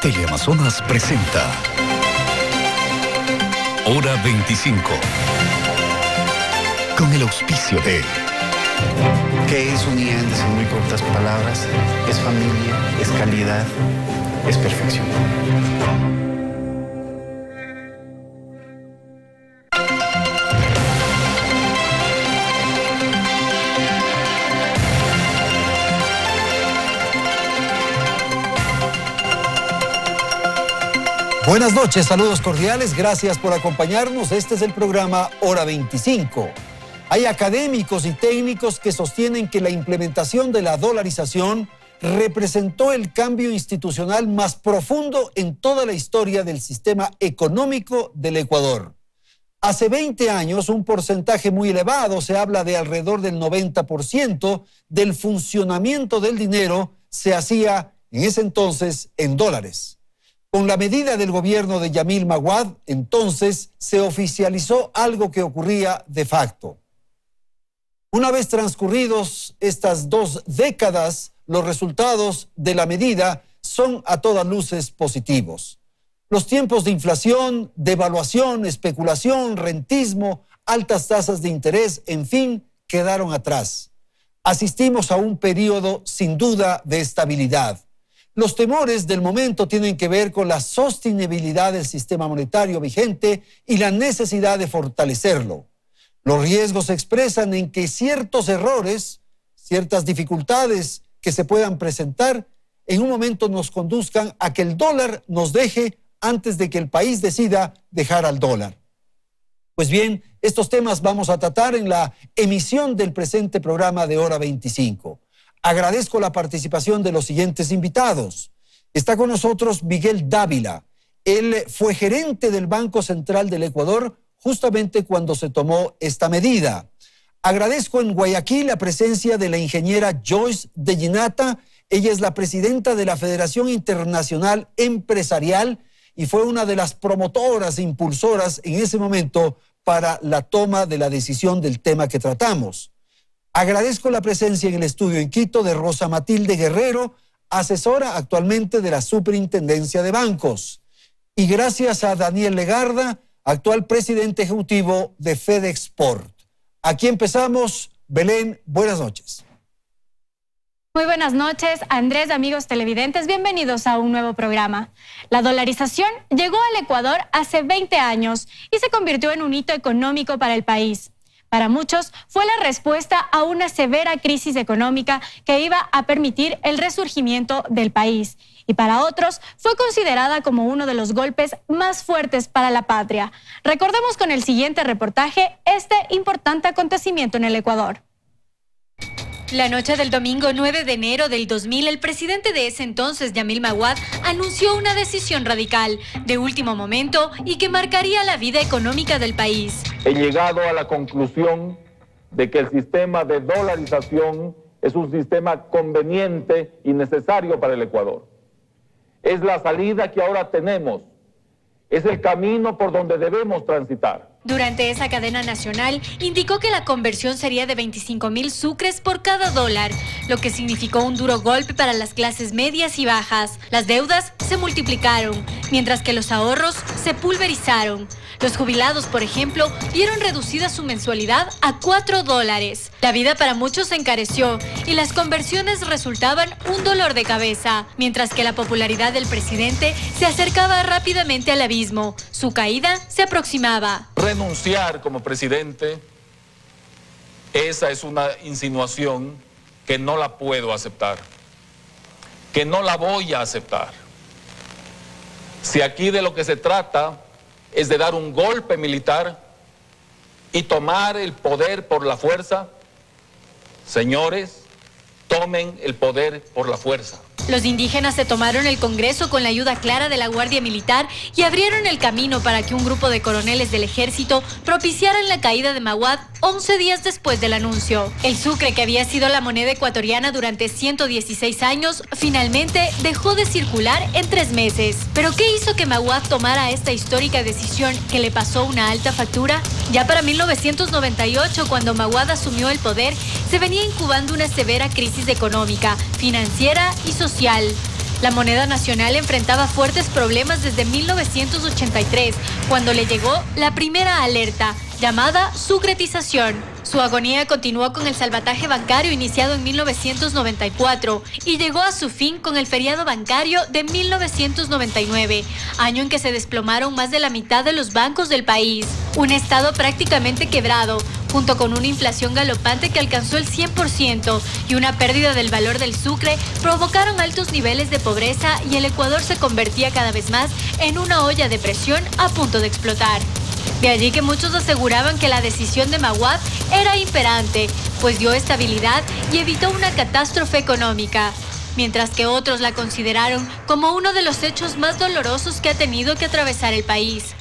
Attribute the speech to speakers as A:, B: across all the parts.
A: Teleamazonas presenta Hora 25 con el auspicio de...
B: ¿Qué es Uniandes en muy cortas palabras? Es familia, es calidad, es perfección.
C: Buenas noches, saludos cordiales, gracias por acompañarnos. Este es el programa Hora 25. Hay académicos y técnicos que sostienen que la implementación de la dolarización representó el cambio institucional más profundo en toda la historia del sistema económico del Ecuador. Hace 20 años, un porcentaje muy elevado, se habla de alrededor del 90% del funcionamiento del dinero se hacía en ese entonces en dólares. Con la medida del gobierno de Yamil Maguad, entonces se oficializó algo que ocurría de facto. Una vez transcurridos estas 2 décadas, los resultados de la medida son a todas luces positivos. Los tiempos de inflación, devaluación, especulación, rentismo, altas tasas de interés, en fin, quedaron atrás. Asistimos a un periodo sin duda de estabilidad. Los temores del momento tienen que ver con la sostenibilidad del sistema monetario vigente y la necesidad de fortalecerlo. Los riesgos se expresan en que ciertos errores, ciertas dificultades que se puedan presentar, en un momento nos conduzcan a que el dólar nos deje antes de que el país decida dejar al dólar. Pues bien, estos temas vamos a tratar en la emisión del presente programa de Hora 25. Agradezco la participación de los siguientes invitados. Está con nosotros Miguel Dávila. Él fue gerente del Banco Central del Ecuador justamente cuando se tomó esta medida. Agradezco en Guayaquil la presencia de la ingeniera Joyce de Ginata. Ella es la presidenta de la Federación Internacional Empresarial y fue una de las promotoras e impulsoras en ese momento para la toma de la decisión del tema que tratamos. Agradezco la presencia en el estudio en Quito de Rosa Matilde Guerrero, asesora actualmente de la Superintendencia de Bancos. Y gracias a Daniel Legarda, actual presidente ejecutivo de FedExport. Aquí empezamos. Belén, buenas noches.
D: Muy buenas noches, Andrés, amigos televidentes, bienvenidos a un nuevo programa. La dolarización llegó al Ecuador hace 20 años y se convirtió en un hito económico para el país. Para muchos fue la respuesta a una severa crisis económica que iba a permitir el resurgimiento del país. Y para otros fue considerada como uno de los golpes más fuertes para la patria. Recordemos con el siguiente reportaje este importante acontecimiento en el Ecuador. La noche del domingo 9 de enero del 2000, el presidente de ese entonces, Yamil Maguad, anunció una decisión radical, de último momento y que marcaría la vida económica del país.
E: He llegado a la conclusión de que el sistema de dolarización es un sistema conveniente y necesario para el Ecuador. Es la salida que ahora tenemos, es el camino por donde debemos transitar.
D: Durante esa cadena nacional, indicó que la conversión sería de 25.000 sucres por cada dólar, lo que significó un duro golpe para las clases medias y bajas. Las deudas se multiplicaron, mientras que los ahorros se pulverizaron. Los jubilados, por ejemplo, vieron reducida su mensualidad a 4 dólares. La vida para muchos se encareció y las conversiones resultaban un dolor de cabeza, mientras que la popularidad del presidente se acercaba rápidamente al abismo. Su caída se aproximaba.
E: Renunciar como presidente, esa es una insinuación que no la puedo aceptar, que no la voy a aceptar. Si aquí de lo que se trata es de dar un golpe militar y tomar el poder por la fuerza, señores, tomen el poder por la fuerza.
D: Los indígenas se tomaron el Congreso con la ayuda clara de la Guardia Militar y abrieron el camino para que un grupo de coroneles del ejército propiciaran la caída de Maguad 11 días después del anuncio. El sucre, que había sido la moneda ecuatoriana durante 116 años, finalmente dejó de circular en 3 meses. ¿Pero qué hizo que Maguad tomara esta histórica decisión que le pasó una alta factura? Ya para 1998, cuando Maguad asumió el poder, se venía incubando una severa crisis económica, financiera y social. La moneda nacional enfrentaba fuertes problemas desde 1983, cuando le llegó la primera alerta, llamada sucretización. Su agonía continuó con el salvataje bancario iniciado en 1994 y llegó a su fin con el feriado bancario de 1999, año en que se desplomaron más de la mitad de los bancos del país. Un estado prácticamente quebrado, junto con una inflación galopante que alcanzó el 100% y una pérdida del valor del sucre, provocaron altos niveles de pobreza y el Ecuador se convertía cada vez más en una olla de presión a punto de explotar. De allí que muchos aseguraban que la decisión de Maguad era imperante, pues dio estabilidad y evitó una catástrofe económica, mientras que otros la consideraron como uno de los hechos más dolorosos que ha tenido que atravesar el país.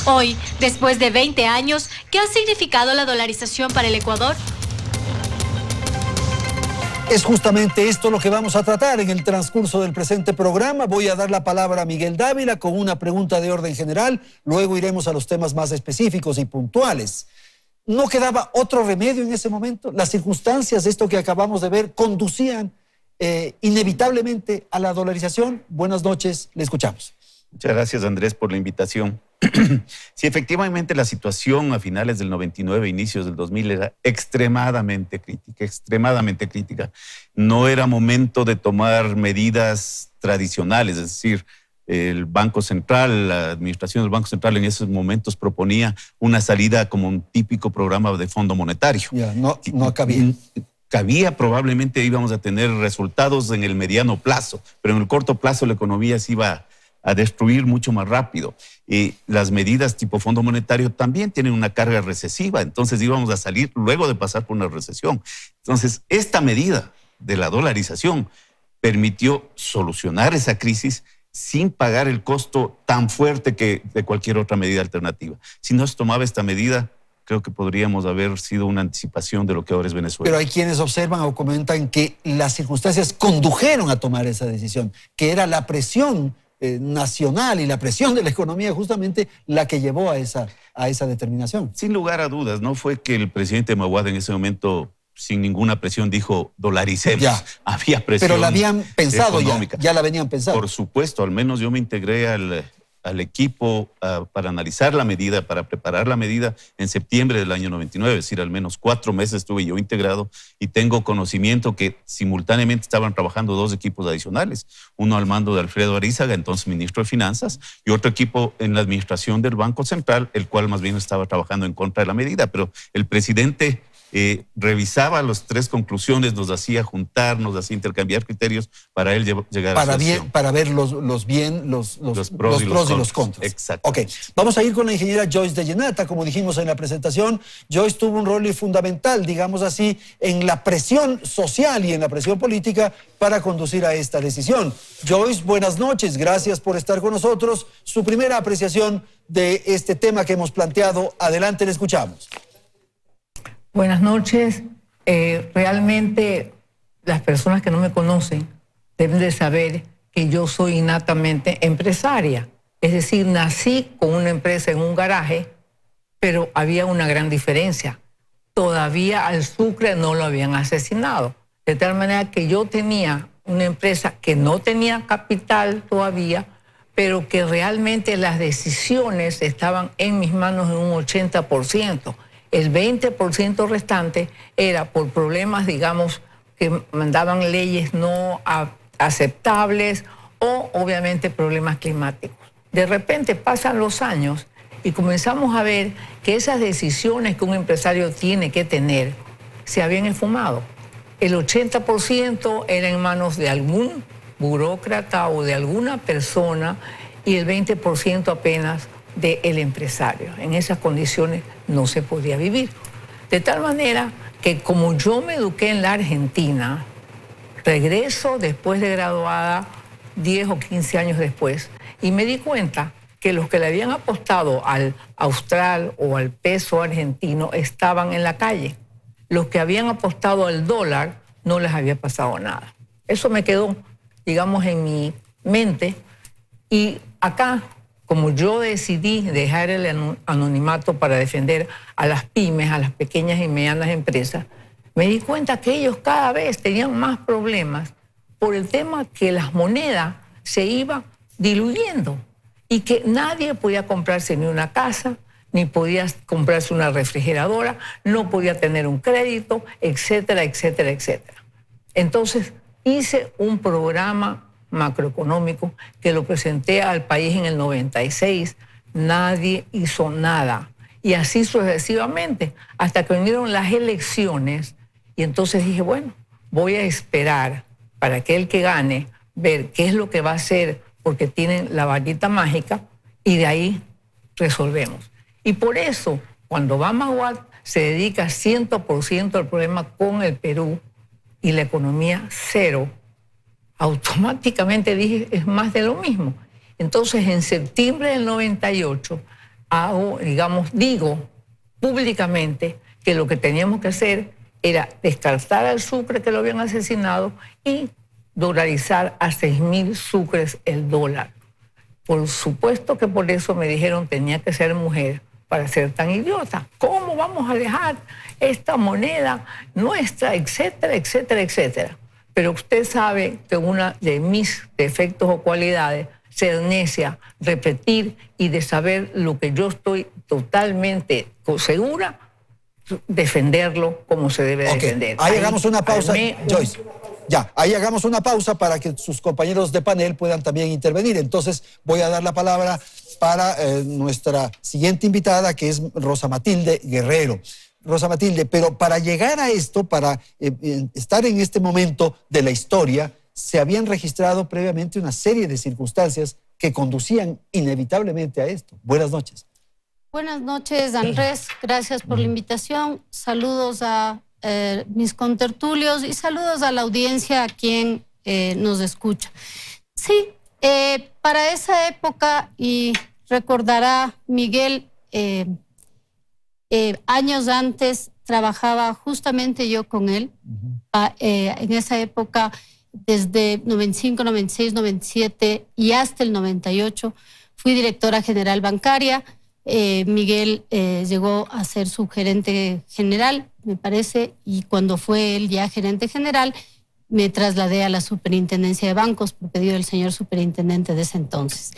D: Hoy, después de 20 años, ¿qué ha significado la dolarización para el Ecuador?
C: Es justamente esto lo que vamos a tratar en el transcurso del presente programa. Voy a dar la palabra a Miguel Dávila con una pregunta de orden general. Luego iremos a los temas más específicos y puntuales. ¿No quedaba otro remedio en ese momento? Las circunstancias de esto que acabamos de ver conducían inevitablemente a la dolarización. Buenas noches, le escuchamos.
B: Muchas gracias, Andrés, por la invitación. Sí, efectivamente la situación a finales del 99, inicios del 2000 era extremadamente crítica. No era momento de tomar medidas tradicionales, es decir, el Banco Central, la administración del Banco Central en esos momentos proponía una salida como un típico programa de Fondo Monetario.
C: Ya, no cabía.
B: Probablemente íbamos a tener resultados en el mediano plazo, pero en el corto plazo la economía se iba a destruir mucho más rápido. Las medidas tipo Fondo Monetario también tienen una carga recesiva, entonces íbamos a salir luego de pasar por una recesión. Entonces, esta medida de la dolarización permitió solucionar esa crisis sin pagar el costo tan fuerte que de cualquier otra medida alternativa. Si no se tomaba esta medida, creo que podríamos haber sido una anticipación de lo que ahora es Venezuela.
C: Pero hay quienes observan o comentan que las circunstancias condujeron a tomar esa decisión, que era la presión nacional y la presión de la economía justamente la que llevó a esa determinación.
B: Sin lugar a dudas, no fue que el presidente Maguad en ese momento sin ninguna presión dijo dolaricemos.
C: Ya.
B: Había presión.
C: Pero la habían pensado
B: económica.
C: ya la venían pensando.
B: Por supuesto, al menos yo me integré al equipo para analizar la medida, para preparar la medida en septiembre del año 99, es decir, al menos 4 meses estuve yo integrado y tengo conocimiento que simultáneamente estaban trabajando 2 equipos adicionales, uno al mando de Alfredo Arízaga, entonces ministro de Finanzas, y otro equipo en la administración del Banco Central, el cual más bien estaba trabajando en contra de la medida, pero el presidente revisaba las 3 conclusiones, nos hacía juntar, nos hacía intercambiar criterios para él llegar a su decisión.
C: Para ver los pros y los contras.
B: Exacto.
C: Ok, vamos a ir con la ingeniera Joyce de Llenata. Como dijimos en la presentación, Joyce tuvo un rol fundamental, digamos así, en la presión social y en la presión política para conducir a esta decisión. Joyce, buenas noches, gracias por estar con nosotros. Su primera apreciación de este tema que hemos planteado. Adelante, le escuchamos.
F: Buenas noches. Realmente las personas que no me conocen deben de saber que yo soy innatamente empresaria. Es decir, nací con una empresa en un garaje, pero había una gran diferencia. Todavía al Sucre no lo habían asesinado. De tal manera que yo tenía una empresa que no tenía capital todavía, pero que realmente las decisiones estaban en mis manos en un 80%. El 20% restante era por problemas, digamos, que mandaban leyes no aceptables o obviamente problemas climáticos. De repente pasan los años y comenzamos a ver que esas decisiones que un empresario tiene que tener se habían esfumado. El 80% era en manos de algún burócrata o de alguna persona y el 20% apenas del empresario. En esas condiciones no se podía vivir. De tal manera que como yo me eduqué en la Argentina, regreso después de graduada 10 o 15 años después y me di cuenta que los que le habían apostado al austral o al peso argentino estaban en la calle. Los que habían apostado al dólar no les había pasado nada. Eso me quedó, digamos, en mi mente y acá, como yo decidí dejar el anonimato para defender a las pymes, a las pequeñas y medianas empresas, me di cuenta que ellos cada vez tenían más problemas por el tema que las monedas se iban diluyendo y que nadie podía comprarse ni una casa, ni podía comprarse una refrigeradora, no podía tener un crédito, etcétera, etcétera, etcétera. Entonces hice un programa macroeconómico que lo presenté al país en el 96. Nadie hizo nada. Y así sucesivamente, hasta que vinieron las elecciones. Y entonces dije, bueno, voy a esperar para que el que gane, ver qué es lo que va a hacer, porque tienen la varita mágica, y de ahí resolvemos. Y por eso, cuando Obama Watt se dedica 100% al problema con el Perú y la economía cero, automáticamente dije, es más de lo mismo. Entonces, en septiembre del 98, digo públicamente que lo que teníamos que hacer era descartar al Sucre, que lo habían asesinado, y dolarizar a 6.000 sucres el dólar. Por supuesto que por eso me dijeron tenía que ser mujer para ser tan idiota. ¿Cómo vamos a dejar esta moneda nuestra, etcétera, etcétera, etcétera? Pero usted sabe que uno de mis defectos o cualidades, ser necia, repetir y de saber lo que yo estoy totalmente segura, defenderlo como se debe defender.
C: Ahí hagamos una pausa, Joyce. Ya, ahí hagamos una pausa para que sus compañeros de panel puedan también intervenir. Entonces voy a dar la palabra para nuestra siguiente invitada, que es Rosa Matilde Guerrero. Rosa Matilde, pero para llegar a esto, para estar en este momento de la historia, se habían registrado previamente una serie de circunstancias que conducían inevitablemente a esto. Buenas noches.
G: Buenas noches, Andrés. Gracias por la invitación. Saludos a mis contertulios y saludos a la audiencia a quien nos escucha. Sí, para esa época, y recordará Miguel, años antes trabajaba justamente yo con él. En esa época, desde 95, 96, 97 y hasta el 98, fui directora general bancaria. Miguel llegó a ser subgerente general, me parece, y cuando fue él ya gerente general, me trasladé a la superintendencia de bancos por pedido del señor superintendente de ese entonces.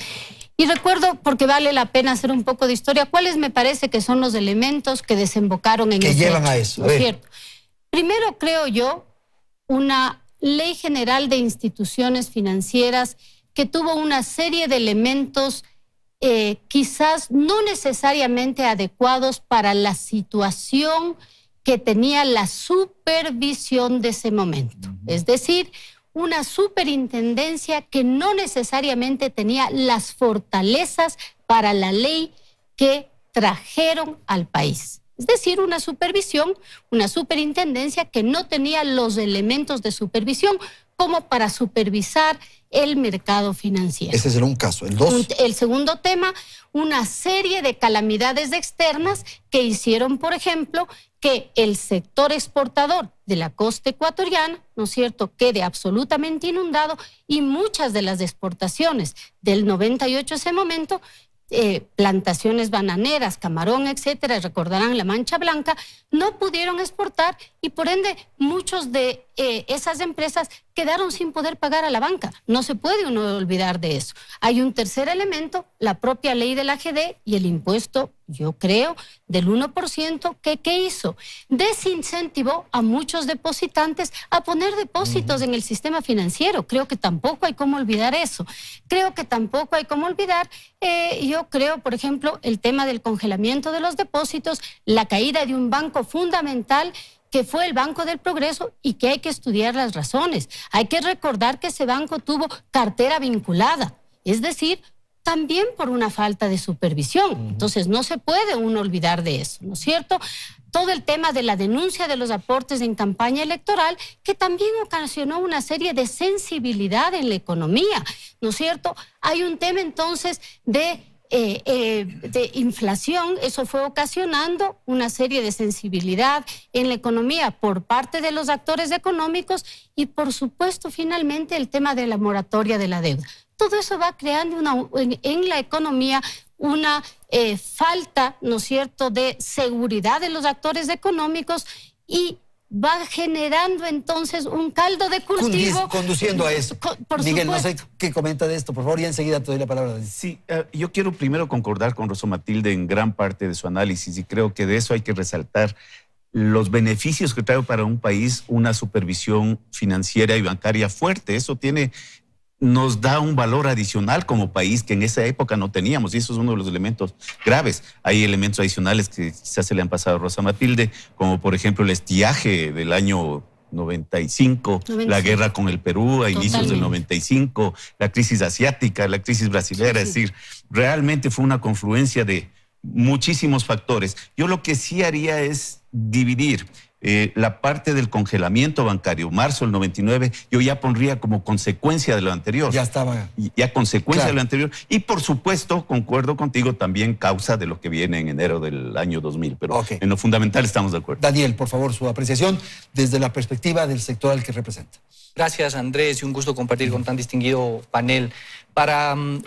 G: Y recuerdo, porque vale la pena hacer un poco de historia, cuáles me parece que son los elementos que desembocaron en
C: que llevan a eso.
G: ¿No es cierto? Primero, creo yo, una ley general de instituciones financieras que tuvo una serie de elementos quizás no necesariamente adecuados para la situación que tenía la supervisión de ese momento. Es decir, una superintendencia que no necesariamente tenía las fortalezas para la ley que trajeron al país. Es decir, una supervisión, una superintendencia que no tenía los elementos de supervisión como para supervisar el mercado financiero.
C: Ese será un caso. El dos.
G: El segundo tema, una serie de calamidades externas que hicieron, por ejemplo, que el sector exportador de la costa ecuatoriana, ¿no es cierto?, quede absolutamente inundado, y muchas de las exportaciones del 98 ese momento, plantaciones bananeras, camarón, etcétera, recordarán la Mancha Blanca, no pudieron exportar, y por ende muchos de esas empresas quedaron sin poder pagar a la banca. No se puede uno olvidar de eso. Hay un tercer elemento, la propia ley de la AGD y el impuesto, yo creo, del 1%, que ¿qué hizo? Desincentivó a muchos depositantes a poner depósitos en el sistema financiero. Creo que tampoco hay cómo olvidar eso. Creo que tampoco hay cómo olvidar, yo creo, por ejemplo, el tema del congelamiento de los depósitos, la caída de un banco fundamental que fue el Banco del Progreso, y que hay que estudiar las razones. Hay que recordar que ese banco tuvo cartera vinculada, es decir, también por una falta de supervisión. Entonces no se puede uno olvidar de eso, ¿no es cierto? Todo el tema de la denuncia de los aportes en campaña electoral, que también ocasionó una serie de sensibilidad en la economía, ¿no es cierto? Hay un tema entonces de inflación, eso fue ocasionando una serie de sensibilidad en la economía por parte de los actores económicos, y por supuesto finalmente el tema de la moratoria de la deuda. Todo eso va creando en la economía una falta, ¿no es cierto?, de seguridad de los actores económicos, y va generando entonces un caldo de cultivo.
C: Conduciendo a eso.
G: Por
C: Miguel,
G: supuesto.
C: no sé qué comenta de esto, por favor, y enseguida te doy la palabra.
B: Sí, yo quiero primero concordar con Rosa Matilde en gran parte de su análisis y creo que de eso hay que resaltar los beneficios que trae para un país una supervisión financiera y bancaria fuerte. Eso nos da un valor adicional como país que en esa época no teníamos, y eso es uno de los elementos graves. Hay elementos adicionales que quizás se le han pasado a Rosa Matilde, como por ejemplo el estiaje del año 95, la guerra con el Perú a inicios del 95, la crisis asiática, la crisis brasilera, es decir, realmente fue una confluencia de muchísimos factores. Yo lo que sí haría es dividir la parte del congelamiento bancario, marzo del 99, yo ya pondría como consecuencia de lo anterior.
C: Ya estaba.
B: Ya consecuencia
C: Claro.
B: de lo anterior. Y por supuesto, concuerdo contigo, también causa de lo que viene en enero del año 2000. Pero
C: Ok.
B: en lo fundamental estamos de acuerdo.
C: Daniel, por favor, su apreciación desde la perspectiva del sector al que representa.
H: Gracias, Andrés, y un gusto compartir con tan distinguido panel.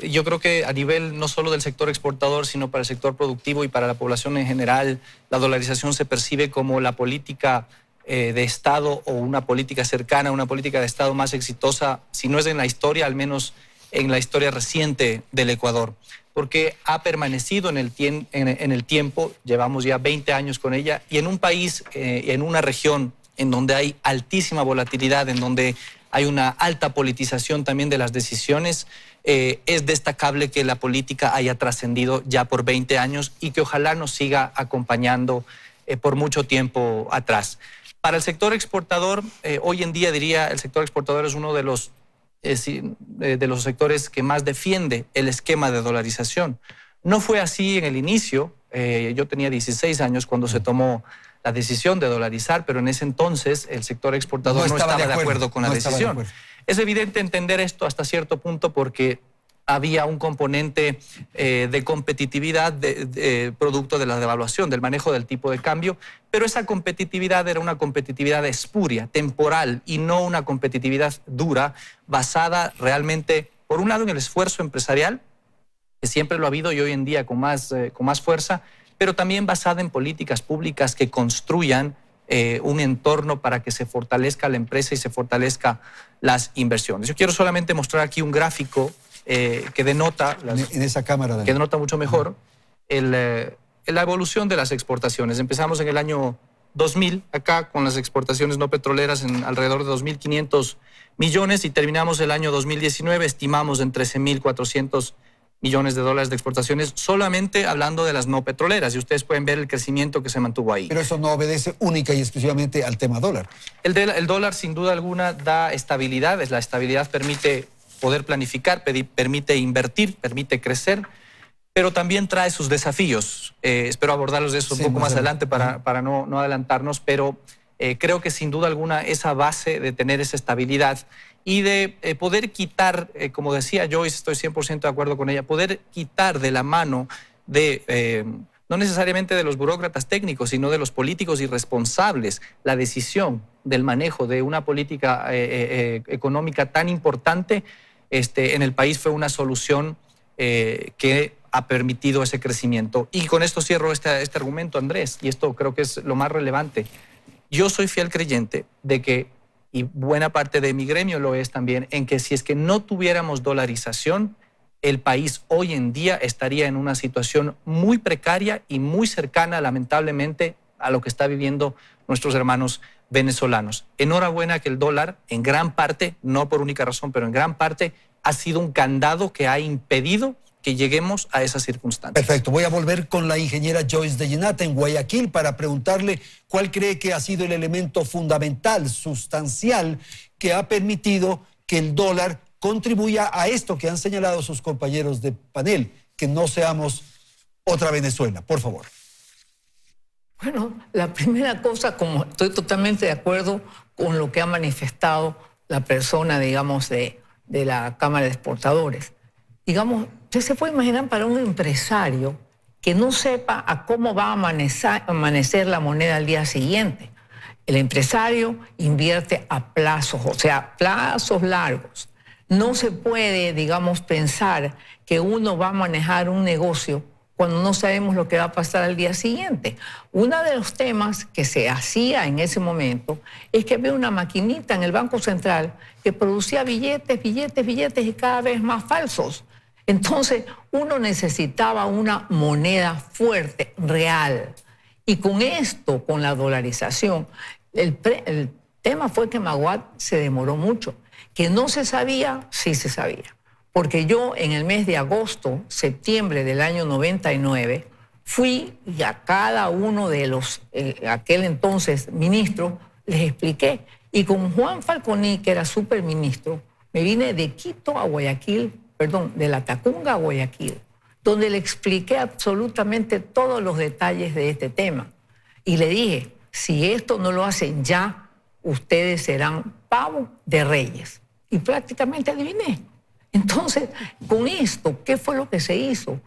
H: Yo creo que a nivel no solo del sector exportador, sino para el sector productivo y para la población en general, la dolarización se percibe como la política de Estado o una política cercana, una política de Estado más exitosa, si no es en la historia, al menos en la historia reciente del Ecuador, porque ha permanecido en el tiempo, llevamos ya 20 años con ella, y en un país, en una región en donde hay altísima volatilidad, en donde hay una alta politización también de las decisiones, es destacable que la política haya trascendido ya por 20 años y que ojalá nos siga acompañando por mucho tiempo atrás. Para el sector exportador, hoy en día diría el sector exportador es uno de los sectores que más defiende el esquema de dolarización. No fue así en el inicio. Yo tenía 16 años cuando se tomó la decisión de dolarizar, pero en ese entonces el sector exportador no estaba de acuerdo con la decisión. Es evidente entender esto hasta cierto punto porque había un componente de competitividad producto de la devaluación, del manejo del tipo de cambio, pero esa competitividad era una competitividad espuria, temporal, y no una competitividad dura, basada realmente, por un lado, en el esfuerzo empresarial, que siempre lo ha habido y hoy en día con más fuerza, pero también basada en políticas públicas que construyan un entorno para que se fortalezca la empresa y se fortalezca las inversiones. Yo quiero solamente mostrar aquí un gráfico que denota,
C: En esa cámara.
H: que denota mucho mejor la evolución de las exportaciones. Empezamos en el año 2000, acá con las exportaciones no petroleras en alrededor de 2.500 millones y terminamos el año 2019, estimamos en 13.400 millones de dólares de exportaciones, solamente hablando de las no petroleras, y ustedes pueden ver el crecimiento que se mantuvo ahí.
C: Pero eso no obedece única y exclusivamente al tema dólar.
H: El dólar, sin duda alguna, da estabilidad. La estabilidad permite poder planificar, permite invertir, permite crecer, pero también trae sus desafíos. Espero abordarlos de eso un poco más adelante para no adelantarnos, pero creo que sin duda alguna esa base de tener esa estabilidad y de poder quitar, como decía Joyce, estoy 100% de acuerdo con ella, poder quitar de la mano de, no necesariamente de los burócratas técnicos, sino de los políticos irresponsables, la decisión del manejo de una política económica tan importante en el país fue una solución que ha permitido ese crecimiento. Y con esto cierro este argumento, Andrés, y esto creo que es lo más relevante. Yo soy fiel creyente de que, y buena parte de mi gremio lo es también, en que si es que no tuviéramos dolarización, el país hoy en día estaría en una situación muy precaria y muy cercana, lamentablemente, a lo que está viviendo nuestros hermanos venezolanos. Enhorabuena que el dólar, en gran parte, no por única razón, pero en gran parte, ha sido un candado que ha impedido que lleguemos a esas circunstancias.
C: Perfecto. Voy a volver con la ingeniera Joyce de Llenata en Guayaquil para preguntarle cuál cree que ha sido el elemento fundamental, sustancial, que ha permitido que el dólar contribuya a esto que han señalado sus compañeros de panel, que no seamos otra Venezuela. Por favor.
F: Bueno, la primera cosa, como estoy totalmente de acuerdo con lo que ha manifestado la persona, digamos, de la Cámara de Exportadores. Digamos, usted se puede imaginar para un empresario que no sepa a cómo va a amanecer la moneda al día siguiente. El empresario invierte a plazos, o sea, plazos largos. No se puede, digamos, pensar que uno va a manejar un negocio cuando no sabemos lo que va a pasar al día siguiente. Uno de los temas que se hacía en ese momento es que había una maquinita en el Banco Central que producía billetes y cada vez más falsos. Entonces, uno necesitaba una moneda fuerte, real. Y con esto, con la dolarización, el tema fue que Maguad se demoró mucho. Que no se sabía, sí se sabía. Porque yo en el mes de agosto, septiembre del año 99, fui y a cada uno de los, aquel entonces ministros, les expliqué. Y con Juan Falconi, que era superministro, me vine de Quito a Guayaquil, perdón, de La Tacunga a Guayaquil, donde le expliqué absolutamente todos los detalles de este tema. Y le dije, si esto no lo hacen ya, ustedes serán pavo de reyes. Y prácticamente adiviné. Entonces, con esto, ¿qué fue lo que se hizo?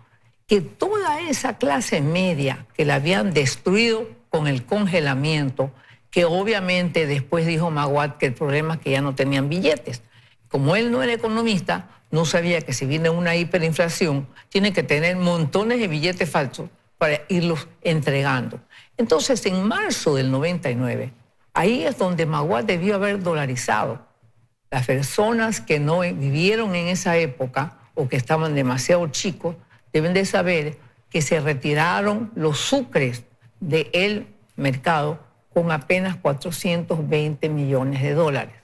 F: Que toda esa clase media que la habían destruido con el congelamiento, que obviamente después dijo Maguad que el problema es que ya no tenían billetes. Como él no era economista, no sabía que si viene una hiperinflación, tiene que tener montones de billetes falsos para irlos entregando. Entonces, en marzo del 99, ahí es donde Maguad debió haber dolarizado. Las personas que no vivieron en esa época o que estaban demasiado chicos deben de saber que se retiraron los sucres del mercado con apenas 420 millones de dólares.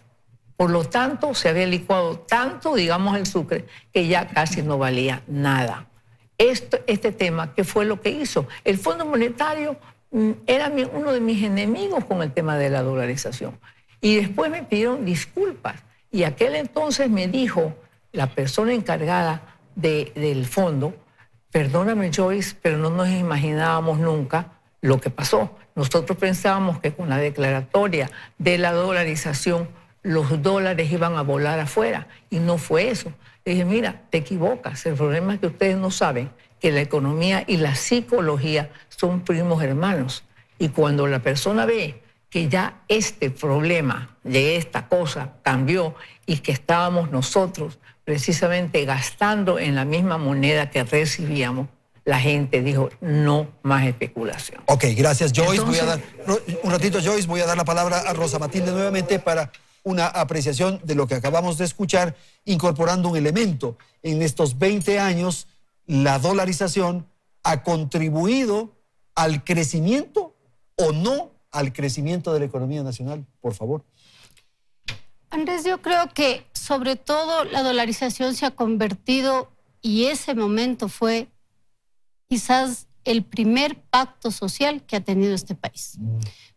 F: Por lo tanto, se había licuado tanto, digamos, el sucre, que ya casi no valía nada. Este tema, ¿qué fue lo que hizo? El Fondo Monetario era uno de mis enemigos con el tema de la dolarización. Y después me pidieron disculpas. Y aquel entonces me dijo la persona encargada del fondo, perdóname Joyce, pero no nos imaginábamos nunca lo que pasó. Nosotros pensábamos que con la declaratoria de la dolarización los dólares iban a volar afuera y no fue eso. Le dije, mira, te equivocas, el problema es que ustedes no saben que la economía y la psicología son primos hermanos. Y cuando la persona ve que ya este problema de esta cosa cambió y que estábamos nosotros precisamente gastando en la misma moneda que recibíamos, la gente dijo, no más especulación.
C: Ok, gracias Joyce.
F: Entonces,
C: voy a dar un ratito Joyce, voy a dar la palabra a Rosa Matilde nuevamente para una apreciación de lo que acabamos de escuchar, incorporando un elemento. En estos 20 años, la dolarización ha contribuido al crecimiento o no al crecimiento de la economía nacional, por favor.
G: Andrés, yo creo que sobre todo la dolarización se ha convertido, y ese momento fue quizás el primer pacto social que ha tenido este país.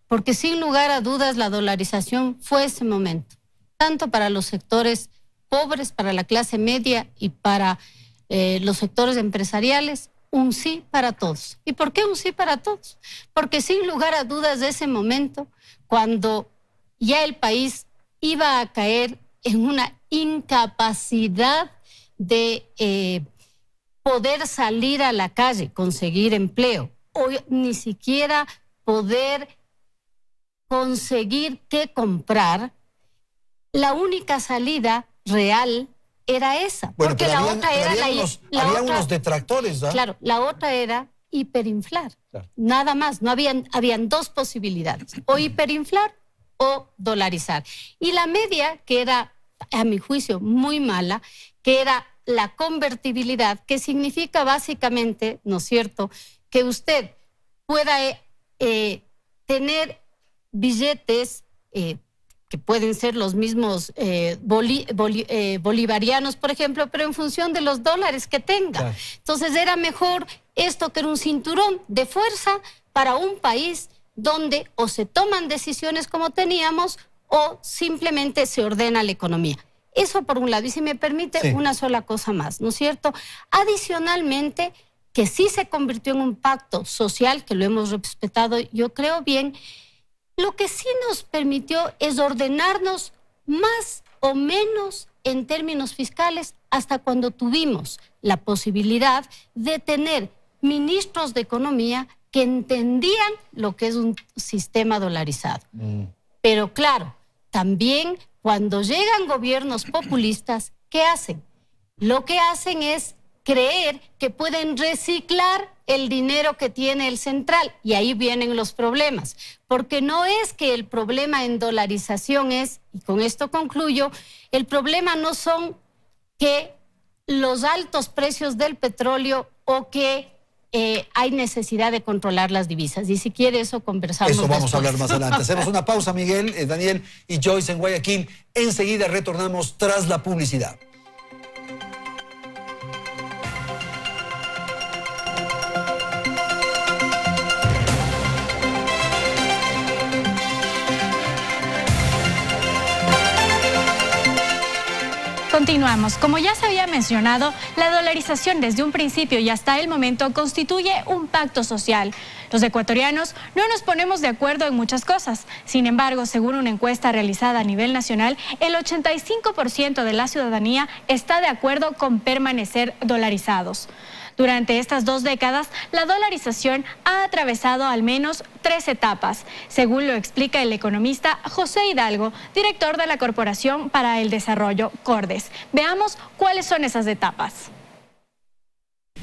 G: Porque sin lugar a dudas la dolarización fue ese momento, tanto para los sectores pobres, para la clase media y para los sectores empresariales, un sí para todos. ¿Y por qué un sí para todos? Porque sin lugar a dudas de ese momento, cuando ya el país iba a caer en una incapacidad de poder salir a la calle, conseguir empleo, o ni siquiera poder conseguir qué comprar, la única salida real era esa.
C: Bueno,
G: porque la otra era
C: había unos detractores, ¿verdad?
G: Claro, la otra era hiperinflar. Claro. Nada más, no habían dos posibilidades, o hiperinflar o dolarizar. Y la media, que era, a mi juicio, muy mala, que era la convertibilidad, que significa básicamente, ¿no es cierto?, que usted pueda tener billetes que pueden ser los mismos bolivarianos, por ejemplo, pero en función de los dólares que tenga. Claro. Entonces era mejor esto que era un cinturón de fuerza para un país donde o se toman decisiones como teníamos o simplemente se ordena la economía. Eso por un lado. Y si me permite, una sola cosa más, ¿no es cierto? Adicionalmente, que sí se convirtió en un pacto social, que lo hemos respetado, yo creo bien. Lo que sí nos permitió es ordenarnos más o menos en términos fiscales hasta cuando tuvimos la posibilidad de tener ministros de economía que entendían lo que es un sistema dolarizado. Pero claro, también cuando llegan gobiernos populistas, ¿qué hacen? Lo que hacen es creer que pueden reciclar el dinero que tiene el central, y ahí vienen los problemas, porque no es que el problema en dolarización es, y con esto concluyo, el problema no son que los altos precios del petróleo o que hay necesidad de controlar las divisas. Y si quiere eso conversamos
C: Eso vamos
G: después.
C: a hablar más adelante. Hacemos una pausa, Miguel, Daniel y Joyce en Guayaquil. Enseguida retornamos tras la publicidad.
D: Continuamos. Como ya se había mencionado, la dolarización desde un principio y hasta el momento constituye un pacto social. Los ecuatorianos no nos ponemos de acuerdo en muchas cosas. Sin embargo, según una encuesta realizada a nivel nacional, el 85% de la ciudadanía está de acuerdo con permanecer dolarizados. Durante estas 2 décadas, la dolarización ha atravesado al menos 3 etapas, según lo explica el economista José Hidalgo, director de la Corporación para el Desarrollo, Cordes. Veamos cuáles son esas etapas.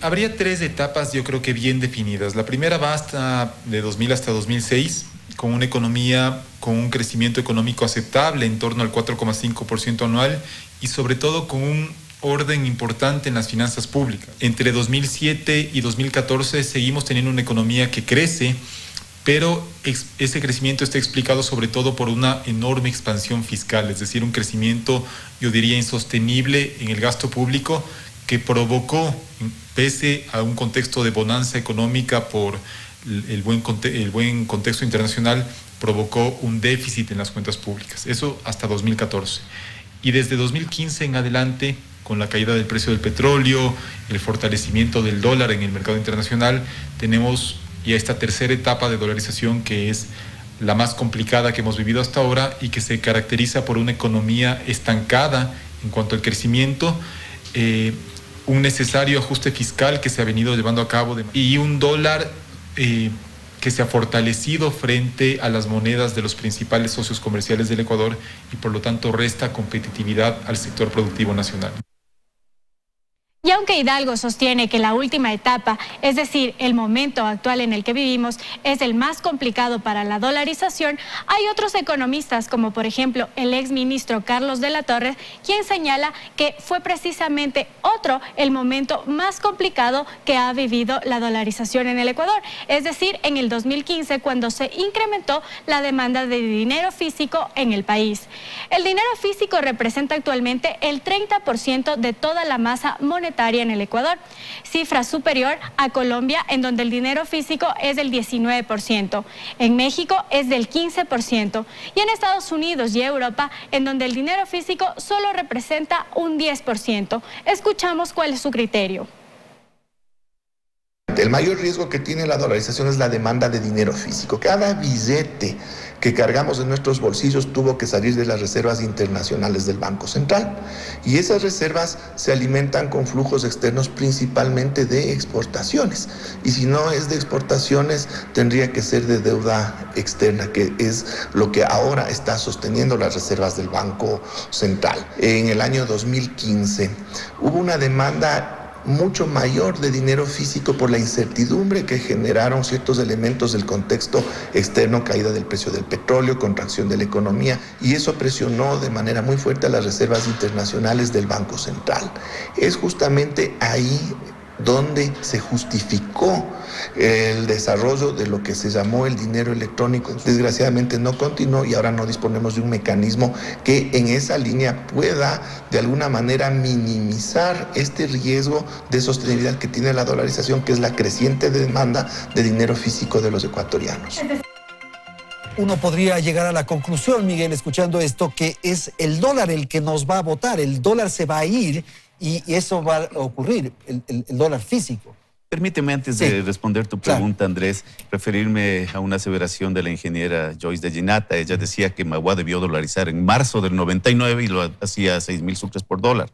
I: Habría 3 etapas, yo creo que bien definidas. La primera va de 2000 hasta 2006, con una economía con un crecimiento económico aceptable en torno al 4,5% anual y sobre todo con un orden importante en las finanzas públicas. Entre 2007 y 2014 seguimos teniendo una economía que crece, pero ese crecimiento está explicado sobre todo por una enorme expansión fiscal, es decir, un crecimiento, yo diría, insostenible en el gasto público que provocó, pese a un contexto de bonanza económica por el buen contexto internacional, provocó un déficit en las cuentas públicas. Eso hasta 2014. Y desde 2015 en adelante, con la caída del precio del petróleo, el fortalecimiento del dólar en el mercado internacional, tenemos ya esta tercera etapa de dolarización que es la más complicada que hemos vivido hasta ahora y que se caracteriza por una economía estancada en cuanto al crecimiento, un necesario ajuste fiscal que se ha venido llevando a cabo y un dólar que se ha fortalecido frente a las monedas de los principales socios comerciales del Ecuador y por lo tanto resta competitividad al sector productivo nacional.
D: Y aunque Hidalgo sostiene que la última etapa, es decir, el momento actual en el que vivimos, es el más complicado para la dolarización, hay otros economistas, como por ejemplo el exministro Carlos de la Torre, quien señala que fue precisamente otro el momento más complicado que ha vivido la dolarización en el Ecuador, es decir, en el 2015, cuando se incrementó la demanda de dinero físico en el país. El dinero físico representa actualmente el 30% de toda la masa monetaria en el Ecuador, cifra superior a Colombia, en donde el dinero físico es del 19%, en México es del 15% y en Estados Unidos y Europa, en donde el dinero físico solo representa un 10%. Escuchamos cuál es su criterio.
J: El mayor riesgo que tiene la dolarización es la demanda de dinero físico. Cada billete que cargamos en nuestros bolsillos tuvo que salir de las reservas internacionales del Banco Central. Y esas reservas se alimentan con flujos externos principalmente de exportaciones. Y si no es de exportaciones, tendría que ser de deuda externa, que es lo que ahora está sosteniendo las reservas del Banco Central. En el año 2015 hubo una demanda mucho mayor de dinero físico por la incertidumbre que generaron ciertos elementos del contexto externo, caída del precio del petróleo, contracción de la economía, y eso presionó de manera muy fuerte a las reservas internacionales del Banco Central. Es justamente ahí donde se justificó el desarrollo de lo que se llamó el dinero electrónico. Desgraciadamente no continuó y ahora no disponemos de un mecanismo que en esa línea pueda de alguna manera minimizar este riesgo de sostenibilidad que tiene la dolarización, que es la creciente demanda de dinero físico de los ecuatorianos.
C: Uno podría llegar a la conclusión, Miguel, escuchando esto, que es el dólar el que nos va a votar, el dólar se va a ir y eso va a ocurrir, el dólar físico.
B: Permíteme, antes de responder tu pregunta, Andrés, referirme a una aseveración de la ingeniera Joyce de Ginata. Ella decía que Magua debió dolarizar en marzo del 99 y lo hacía a 6.000 sucres por dólar.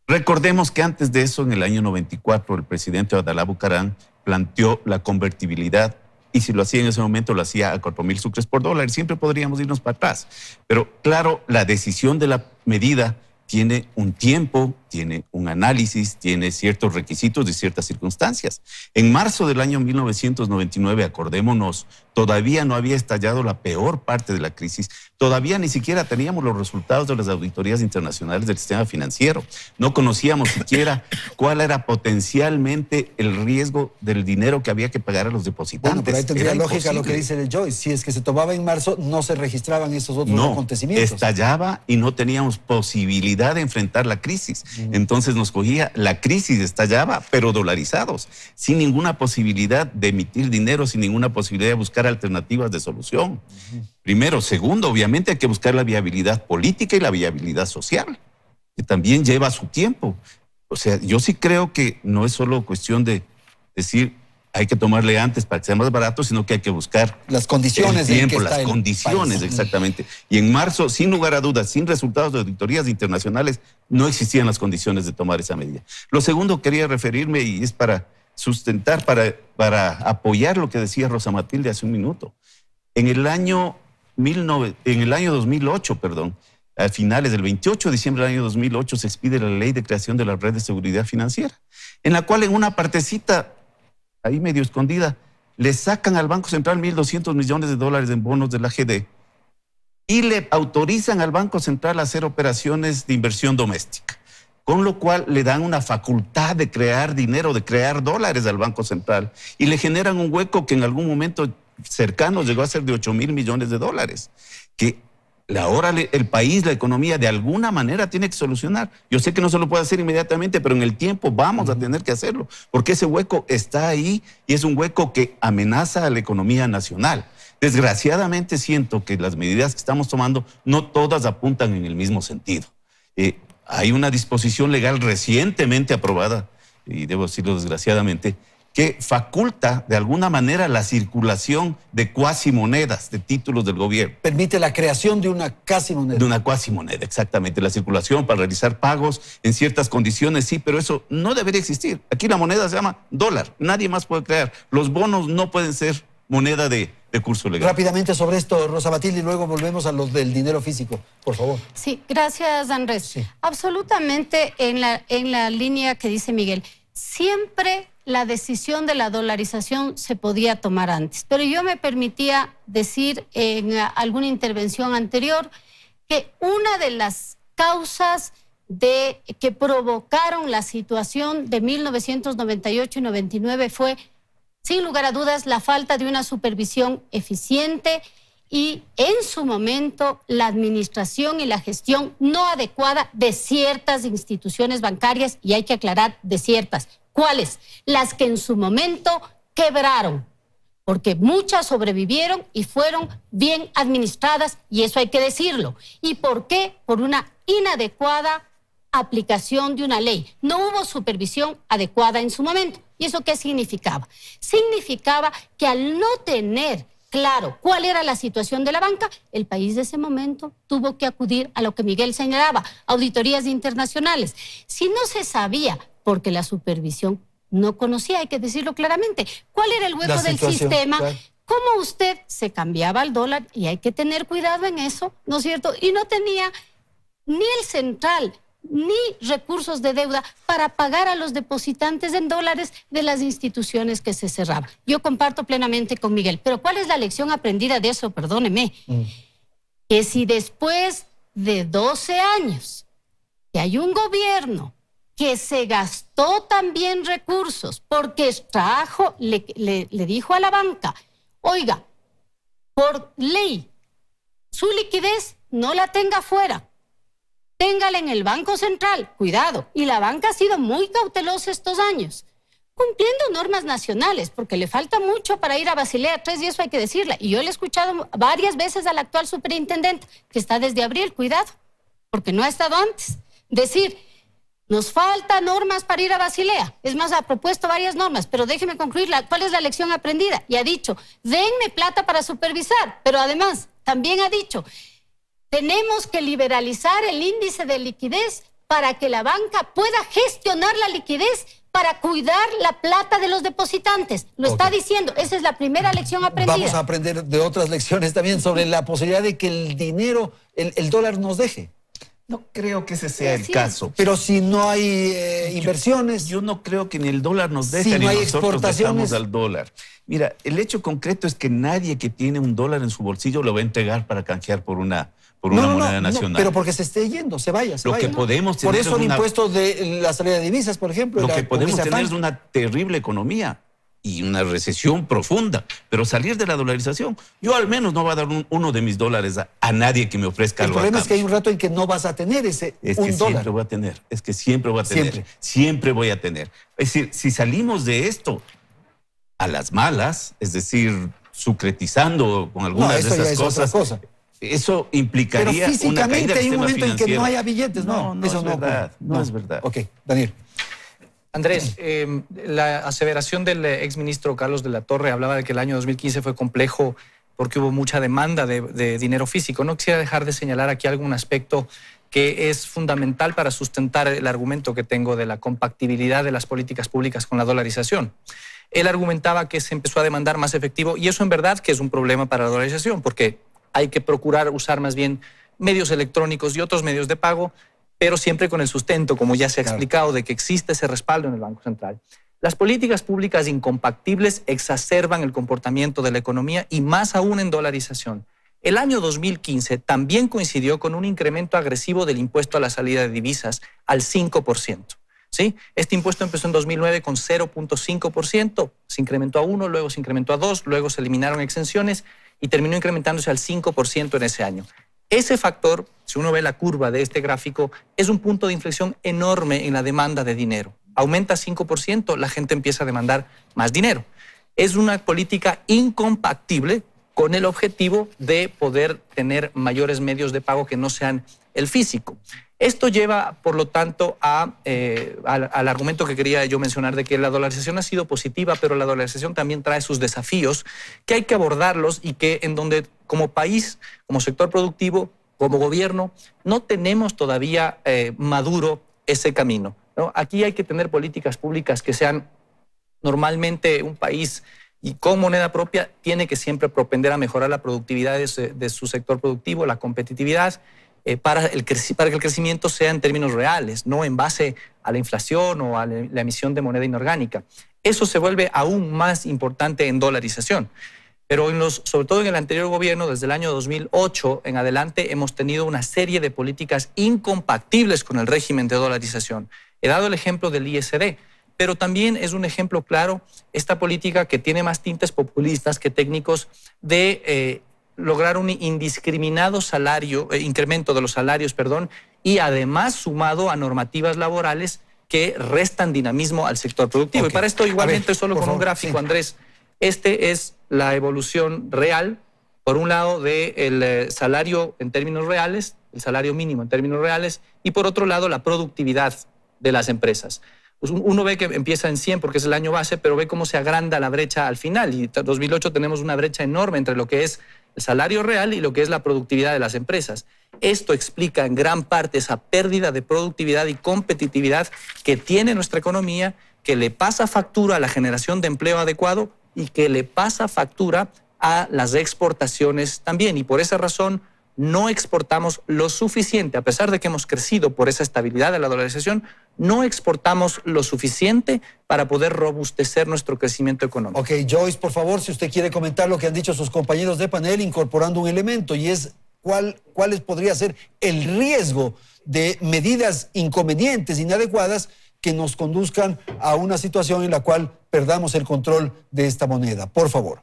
B: Recordemos que antes de eso, en el año 94, el presidente Abdalá Bucaram planteó la convertibilidad y si lo hacía en ese momento, lo hacía a 4.000 sucres por dólar. Siempre podríamos irnos para atrás. Pero claro, la decisión de la medida tiene un tiempo, tiene un análisis, tiene ciertos requisitos y ciertas circunstancias. En marzo del año 1999, acordémonos, todavía no había estallado la peor parte de la crisis, todavía ni siquiera teníamos los resultados de las auditorías internacionales del sistema financiero, no conocíamos siquiera cuál era potencialmente el riesgo del dinero que había que pagar a los depositantes.
C: Bueno, pero ahí tendría
B: Era
C: lógica
B: imposible.
C: lo que dice el Joyce. Si es que se tomaba en marzo, no se registraban esos otros
B: No,
C: acontecimientos.
B: estallaba y no teníamos posibilidad de enfrentar la crisis. Entonces nos cogía, la crisis estallaba, pero dolarizados, sin ninguna posibilidad de emitir dinero, sin ninguna posibilidad de buscar alternativas de solución. Primero. Segundo, obviamente hay que buscar la viabilidad política y la viabilidad social, que también lleva su tiempo. O sea, yo sí creo que no es solo cuestión de decir hay que tomarle antes para que sea más barato, sino que hay que buscar
C: las condiciones
B: el tiempo,
C: en que está
B: las
C: el
B: condiciones,
C: país.
B: exactamente. Y en marzo, sin lugar a dudas, sin resultados de auditorías internacionales, no existían las condiciones de tomar esa medida. Lo segundo quería referirme, y es para sustentar, para apoyar lo que decía Rosa Matilde hace un minuto. En el año 2008, a finales del 28 de diciembre del año 2008, se expide la Ley de Creación de la Red de Seguridad Financiera, en la cual en una partecita ahí medio escondida, le sacan al Banco Central $1.200 millones en bonos de la AGD y le autorizan al Banco Central a hacer operaciones de inversión doméstica, con lo cual le dan una facultad de crear dinero, de crear dólares al Banco Central, y le generan un hueco que en algún momento cercano llegó a ser de $8.000 millones, que ahora el país, la economía, de alguna manera tiene que solucionar. Yo sé que no se lo puede hacer inmediatamente, pero en el tiempo vamos a tener que hacerlo, porque ese hueco está ahí y es un hueco que amenaza a la economía nacional. Desgraciadamente siento que las medidas que estamos tomando no todas apuntan en el mismo sentido. Hay una disposición legal recientemente aprobada, y debo decirlo desgraciadamente, que faculta de alguna manera la circulación de cuasimonedas, de títulos del gobierno.
C: Permite la creación de una cuasimoneda.
B: De una cuasimoneda, exactamente. La circulación para realizar pagos en ciertas condiciones, sí, pero eso no debería existir. Aquí la moneda se llama dólar, nadie más puede crear. Los bonos no pueden ser moneda de curso legal.
C: Rápidamente sobre esto, Rosa Matilde, y luego volvemos a los del dinero físico, por favor.
G: Sí, gracias, Andrés.
C: Sí.
G: Absolutamente en la línea que dice Miguel. Siempre la decisión de la dolarización se podía tomar antes, pero yo me permitía decir en alguna intervención anterior que una de las causas que provocaron la situación de 1998 y 99 fue, sin lugar a dudas, la falta de una supervisión eficiente y, en su momento, la administración y la gestión no adecuada de ciertas instituciones bancarias, y hay que aclarar, de ciertas. ¿Cuáles? Las que en su momento quebraron, porque muchas sobrevivieron y fueron bien administradas, y eso hay que decirlo. ¿Y por qué? Por una inadecuada aplicación de una ley. No hubo supervisión adecuada en su momento. ¿Y eso qué significaba? Significaba que al no tener claro cuál era la situación de la banca, el país de ese momento tuvo que acudir a lo que Miguel señalaba, auditorías internacionales. Si no se sabía, porque la supervisión no conocía, hay que decirlo claramente, cuál era el hueco del sistema, claro, cómo usted se cambiaba al dólar, y hay que tener cuidado en eso, ¿no es cierto? Y no tenía ni el central ni recursos de deuda para pagar a los depositantes en dólares de las instituciones que se cerraban. Yo comparto plenamente con Miguel, pero ¿cuál es la lección aprendida de eso? Perdóneme. Que si después de 12 años que hay un gobierno que se gastó también recursos porque le dijo a la banca, oiga, por ley, su liquidez no la tenga afuera, téngala en el Banco Central, cuidado. Y la banca ha sido muy cautelosa estos años, cumpliendo normas nacionales, porque le falta mucho para ir a Basilea III, y eso hay que decirle. Y yo le he escuchado varias veces al actual superintendente, que está desde abril, cuidado, porque no ha estado antes, decir, nos faltan normas para ir a Basilea. Es más, ha propuesto varias normas, pero déjeme concluir cuál es la lección aprendida. Y ha dicho, denme plata para supervisar, pero además también ha dicho, tenemos que liberalizar el índice de liquidez para que la banca pueda gestionar la liquidez para cuidar la plata de los depositantes. Lo está diciendo, esa es la primera lección aprendida.
C: Vamos a aprender de otras lecciones también sobre la posibilidad de que el dinero, el dólar nos deje.
B: No creo que ese sea el caso.
C: Pero si no hay inversiones.
B: Yo no creo que ni el dólar nos deja,
C: Si
B: ni
C: no hay
B: nosotros
C: exportaciones.
B: dejamos al dólar. Mira, el hecho concreto es que nadie que tiene un dólar en su bolsillo lo va a entregar para canjear por una moneda nacional.
C: Pero porque se esté yendo, se vaya.
B: Lo que podemos tener
C: por eso
B: es
C: el
B: una-
C: impuesto de la salida de divisas, por ejemplo.
B: Lo
C: la
B: que podemos
C: conquista
B: tener es
C: FAN.
B: una terrible economía y una recesión profunda, pero salir de la dolarización, yo al menos no voy a dar uno de mis dólares a nadie que me ofrezca
C: El
B: algo.
C: problema
B: a
C: es que hay
B: cambio.
C: un rato en que no vas a tener ese
B: Es que
C: un dólar.
B: siempre voy a tener, es que siempre voy a tener, siempre voy a tener. Es decir, si salimos de esto a las malas, es decir, sucretizando con algunas
C: No,
B: de
C: eso ya
B: esas
C: es otra
B: cosas,
C: cosa.
B: eso
C: Pero
B: implicaría una caída
C: físicamente
B: del
C: hay un
B: sistema
C: momento en que
B: financiero.
C: no haya billetes, ¿no?
B: No
C: Eso
B: es verdad, no es verdad.
C: Ok, Daniel.
H: Andrés, la aseveración del exministro Carlos de la Torre hablaba de que el año 2015 fue complejo porque hubo mucha demanda de dinero físico. No quisiera dejar de señalar aquí algún aspecto que es fundamental para sustentar el argumento que tengo de la compatibilidad de las políticas públicas con la dolarización. Él argumentaba que se empezó a demandar más efectivo y eso en verdad que es un problema para la dolarización porque hay que procurar usar más bien medios electrónicos y otros medios de pago, pero siempre con el sustento, como ya se ha explicado, de que existe ese respaldo en el Banco Central. Las políticas públicas incompatibles exacerban el comportamiento de la economía y más aún en dolarización. El año 2015 también coincidió con un incremento agresivo del impuesto a la salida de divisas al 5%. ¿Sí? Este impuesto empezó en 2009 con 0.5%, se incrementó a 1, luego se incrementó a 2, luego se eliminaron exenciones y terminó incrementándose al 5% en ese año. Ese factor, si uno ve la curva de este gráfico, es un punto de inflexión enorme en la demanda de dinero. Aumenta 5%, la gente empieza a demandar más dinero. Es una política incompatible con el objetivo de poder tener mayores medios de pago que no sean el físico. Esto lleva, por lo tanto, al argumento que quería yo mencionar de que la dolarización ha sido positiva, pero la dolarización también trae sus desafíos que hay que abordarlos y que en donde como país, como sector productivo, como gobierno, no tenemos todavía maduro ese camino, ¿no? Aquí hay que tener políticas públicas que sean normalmente un país y con moneda propia tiene que siempre propender a mejorar la productividad de su sector productivo, la competitividad, para que el crecimiento sea en términos reales, no en base a la inflación o a la emisión de moneda inorgánica. Eso se vuelve aún más importante en dolarización. Pero sobre todo en el anterior gobierno, desde el año 2008 en adelante, hemos tenido una serie de políticas incompatibles con el régimen de dolarización. He dado el ejemplo del ISD, pero también es un ejemplo claro esta política que tiene más tintes populistas que técnicos de lograr un indiscriminado incremento de los salarios, y además sumado a normativas laborales que restan dinamismo al sector productivo.
C: Okay.
H: Y para esto igualmente,
C: ver,
H: solo con un gráfico, sí. Andrés, este es la evolución real, por un lado, del salario en términos reales, el salario mínimo en términos reales, y por otro lado, la productividad de las empresas. Pues uno ve que empieza en 100 porque es el año base, pero ve cómo se agranda la brecha al final. Y en 2008 tenemos una brecha enorme entre lo que es el salario real y lo que es la productividad de las empresas. Esto explica en gran parte esa pérdida de productividad y competitividad que tiene nuestra economía, que le pasa factura a la generación de empleo adecuado y que le pasa factura a las exportaciones también. Y por esa razón no exportamos lo suficiente, a pesar de que hemos crecido por esa estabilidad de la dolarización, no exportamos lo suficiente para poder robustecer nuestro crecimiento económico.
C: Ok, Joyce, por favor, si usted quiere comentar lo que han dicho sus compañeros de panel, incorporando un elemento, y es cuál podría ser el riesgo de medidas inconvenientes, inadecuadas, que nos conduzcan a una situación en la cual perdamos el control de esta moneda. Por favor.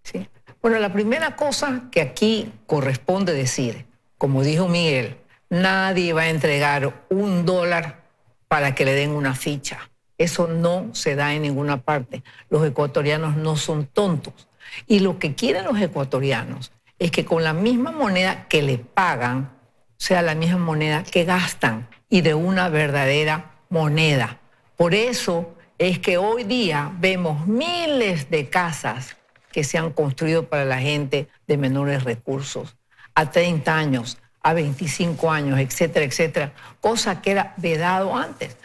F: Sí. Bueno, la primera cosa que aquí corresponde decir, como dijo Miguel, nadie va a entregar $1 para que le den una ficha. Eso no se da en ninguna parte. Los ecuatorianos no son tontos. Y lo que quieren los ecuatorianos es que con la misma moneda que le pagan, sea la misma moneda que gastan y de una verdadera moneda. Por eso es que hoy día vemos miles de casas que se han construido para la gente de menores recursos, a 30 años, a 25 años, etcétera, etcétera, cosa que era vedado antes.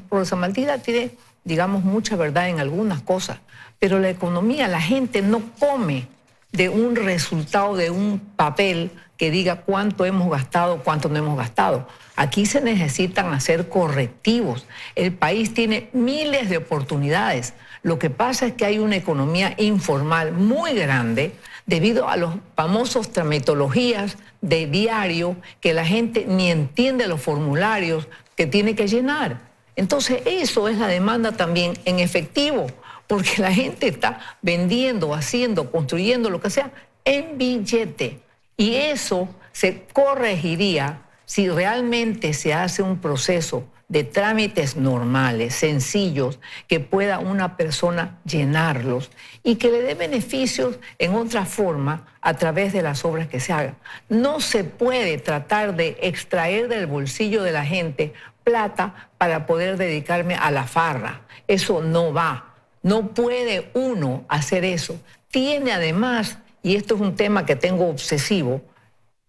F: Rosa Matilda tiene, digamos, mucha verdad en algunas cosas, pero la economía, la gente no come de un resultado de un papel que diga cuánto hemos gastado, cuánto no hemos gastado. Aquí se necesitan hacer correctivos. El país tiene miles de oportunidades. Lo que pasa es que hay una economía informal muy grande debido a los famosos tramitologías de diario que la gente ni entiende los formularios que tiene que llenar. Entonces eso es la demanda también en efectivo, porque la gente está vendiendo, haciendo, construyendo, lo que sea, en billete. Y eso se corregiría si realmente se hace un proceso de trámites normales, sencillos, que pueda una persona llenarlos y que le dé beneficios en otra forma a través de las obras que se hagan. No se puede tratar de extraer del bolsillo de la gente plata para poder dedicarme a la farra. Eso no va. No puede uno hacer eso. Tiene además, y esto es un tema que tengo obsesivo,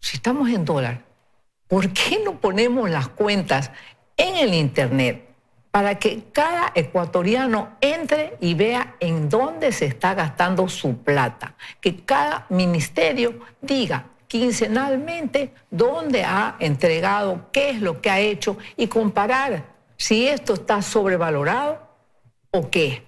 F: si estamos en dólar, ¿por qué no ponemos las cuentas en el internet para que cada ecuatoriano entre y vea en dónde se está gastando su plata? Que cada ministerio diga quincenalmente dónde ha entregado, qué es lo que ha hecho y comparar si esto está sobrevalorado o qué.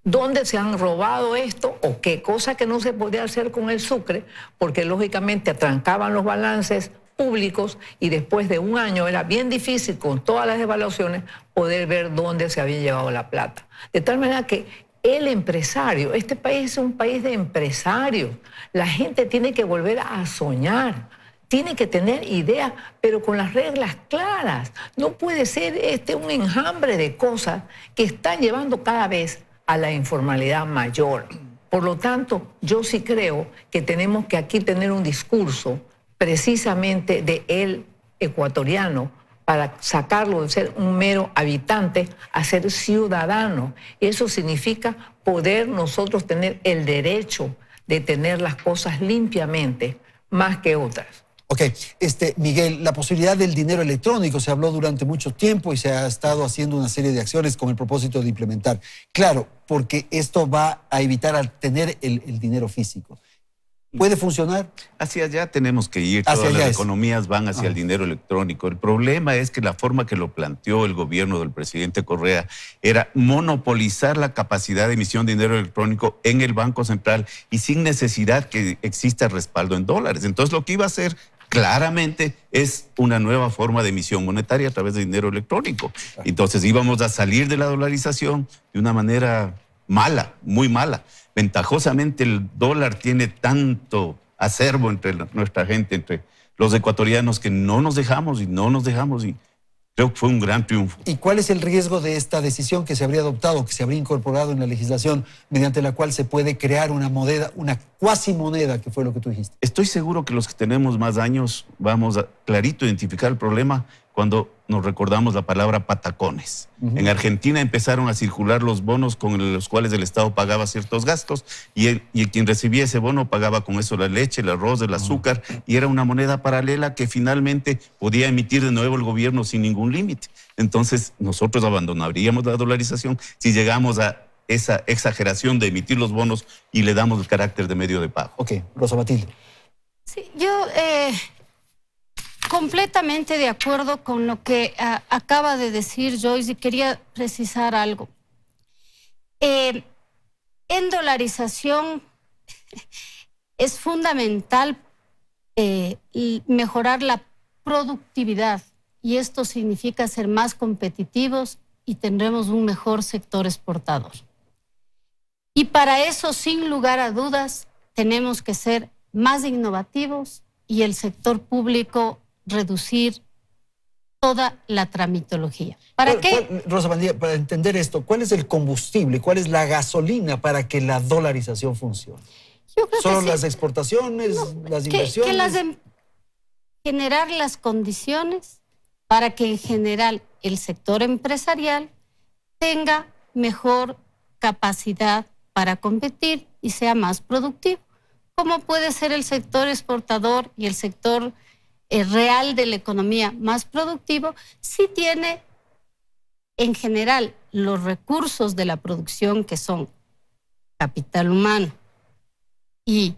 F: ¿Dónde se han robado esto o qué? Cosa que no se podía hacer con el Sucre, porque lógicamente atrancaban los balances públicos y después de un año era bien difícil con todas las evaluaciones poder ver dónde se había llevado la plata. De tal manera que el empresario, este país es un país de empresarios, la gente tiene que volver a soñar, tiene que tener ideas, pero con las reglas claras. No puede ser un enjambre de cosas que están llevando cada vez a la informalidad mayor. Por lo tanto, yo sí creo que tenemos que aquí tener un discurso precisamente de el ecuatoriano para sacarlo de ser un mero habitante a ser ciudadano. Eso significa poder nosotros tener el derecho de tener las cosas limpiamente más que otras.
C: Ok, Miguel, la posibilidad del dinero electrónico se habló durante mucho tiempo y se ha estado haciendo una serie de acciones con el propósito de implementar. Claro, porque esto va a evitar tener el dinero físico. ¿Puede funcionar?
B: Hacia allá tenemos que ir. Todas las economías van hacia el dinero electrónico. El problema es que la forma que lo planteó el gobierno del presidente Correa era monopolizar la capacidad de emisión de dinero electrónico en el Banco Central y sin necesidad que exista respaldo en dólares. Entonces lo que iba a hacer claramente es una nueva forma de emisión monetaria a través de dinero electrónico. Entonces íbamos a salir de la dolarización de una manera mala, muy mala. Ventajosamente el dólar tiene tanto acervo entre nuestra gente, entre los ecuatorianos, que no nos dejamos y creo que fue un gran triunfo.
C: ¿Y cuál es el riesgo de esta decisión que se habría adoptado, que se habría incorporado en la legislación, mediante la cual se puede crear una moneda, una cuasi moneda, que fue lo que tú dijiste?
B: Estoy seguro que los que tenemos más años vamos a clarito identificar el problema cuando nos recordamos la palabra patacones. En Argentina empezaron a circular los bonos con los cuales el Estado pagaba ciertos gastos y quien recibía ese bono pagaba con eso la leche, el arroz, el azúcar, y era una moneda paralela que finalmente podía emitir de nuevo el gobierno sin ningún límite. Entonces nosotros abandonaríamos la dolarización si llegamos a esa exageración de emitir los bonos y le damos el carácter de medio de pago.
C: Ok, Rosa Matilde.
G: Sí, yo completamente de acuerdo con lo que acaba de decir Joyce, y quería precisar algo. En dolarización es fundamental mejorar la productividad, y esto significa ser más competitivos y tendremos un mejor sector exportador. Y para eso, sin lugar a dudas, tenemos que ser más innovativos y el sector público reducir toda la tramitología. ¿Para qué?
C: Rosa Matilde, para entender esto, ¿cuál es el combustible, cuál es la gasolina para que la dolarización funcione?
G: Yo creo
C: ¿Solo
G: que
C: las exportaciones, las inversiones?
G: Generar las condiciones para que en general el sector empresarial tenga mejor capacidad para competir y sea más productivo. ¿Cómo puede ser el sector exportador y el sector real de la economía más productivo si tiene en general los recursos de la producción, que son capital humano y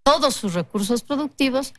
G: todos sus recursos productivos,